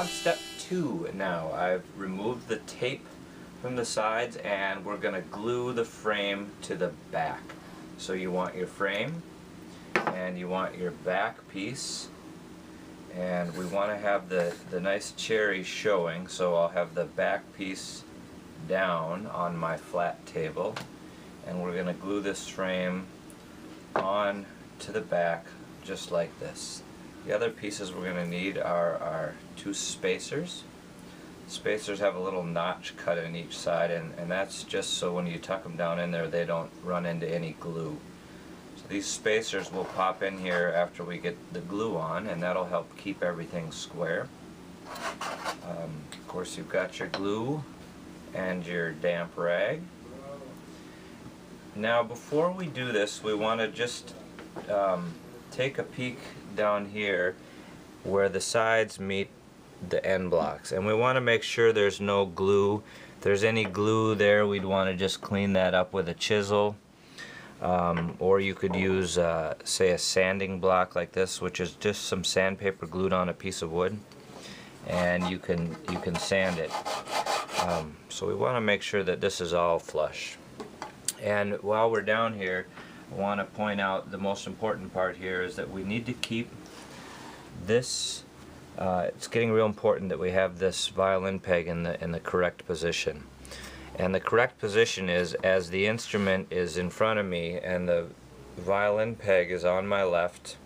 on step 2 now. I've removed the tape from the sides and we're going to glue the frame to the back. So you want your frame and you want your back piece, and we want to have the nice cherry showing, so I'll have the back piece down on my flat table, and we're going to glue this frame on to the back just like this. The other pieces we're going to need are our 2 spacers. Spacers have a little notch cut in each side, and that's just so when you tuck them down in there they don't run into any glue. So these spacers will pop in here after we get the glue on, and that'll help keep everything square. Of course, you've got your glue and your damp rag. Now before we do this, we want to just take a peek down here where the sides meet the end blocks, and we want to make sure there's no glue. If there's any glue there, we'd want to just clean that up with a chisel, or you could use say a sanding block like this, which is just some sandpaper glued on a piece of wood, and you can sand it. So we want to make sure that this is all flush. And while we're down here, I want to point out the most important part here is that we need to keep this, it's getting real important that we have this violin peg in the correct position. And the correct position is as the instrument is in front of me and the violin peg is on my left.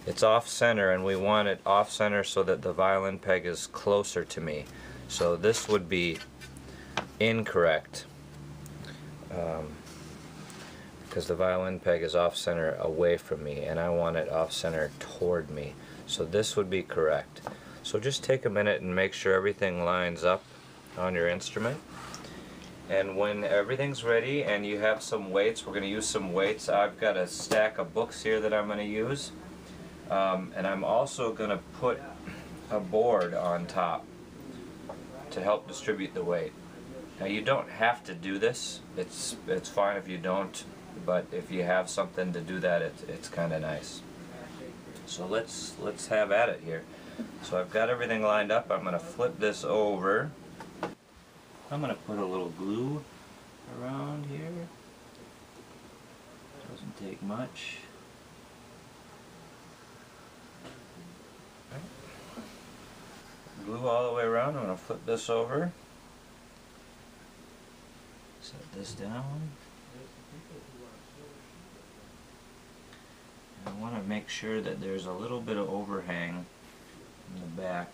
It's off center, and we want it off center so that the violin peg is closer to me. So this would be incorrect, because the violin peg is off center away from me and I want it off center toward me. So this would be correct. So just take a minute and make sure everything lines up on your instrument. And when everything's ready and you have some weights, we're going to use some weights. I've got a stack of books here that I'm going to use. And I'm also going to put a board on top to help distribute the weight. Now you don't have to do this. It's fine if you don't, but if you have something to do that, it's kind of nice. So let's have at it here. So I've got everything lined up. I'm going to flip this over. I'm going to put a little glue around here. Doesn't take much. Glue all the way around. I'm going to flip this over. Set this down. And I want to make sure that there's a little bit of overhang in the back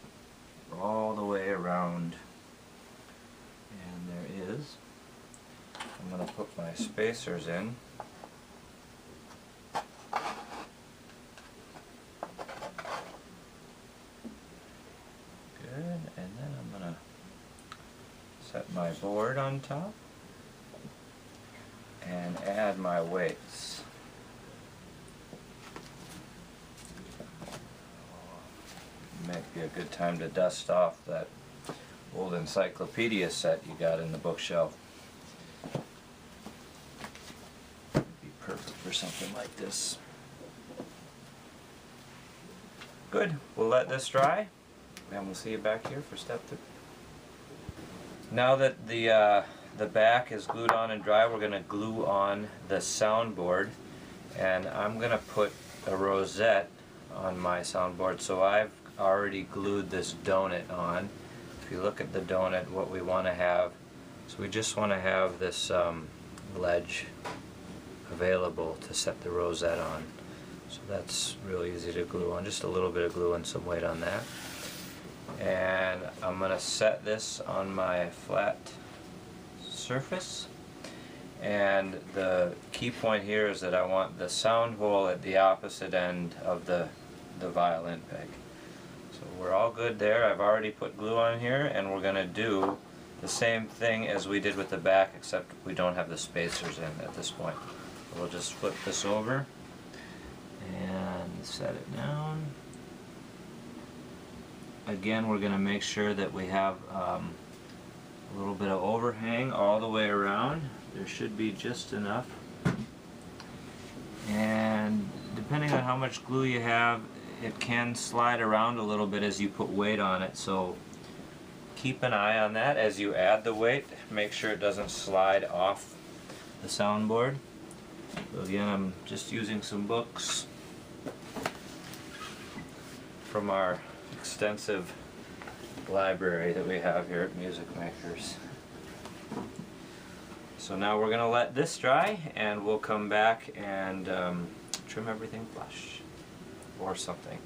all the way around. And there is. I'm going to put my spacers in. Good. And then I'm going to set my board on top and add my weights. Might be a good time to dust off that old encyclopedia set you got in the bookshelf. Would be perfect for something like this. Good. We'll let this dry, and we'll see you back here for step 3. Now that the back is glued on and dry, we're going to glue on the soundboard, and I'm going to put a rosette on my soundboard. So I've already glued this donut on. If you look at the donut, what we want to have, so we just want to have this ledge available to set the rosette on. So that's real easy to glue on, just a little bit of glue and some weight on that. And I'm going to set this on my flat surface, and the key point here is that I want the sound hole at the opposite end of the violin peg. So we're all good there. I've already put glue on here, and we're going to do the same thing as we did with the back, except we don't have the spacers in at this point. We'll just flip this over and set it down. Again, we're going to make sure that we have a little bit of overhang all the way around. There should be just enough. And depending on how much glue you have, it can slide around a little bit as you put weight on it, so keep an eye on that as you add the weight. Make sure it doesn't slide off the soundboard. So again, I'm just using some books from our extensive library that we have here at Musicmakers. So now we're going to let this dry, and we'll come back and trim everything flush or something.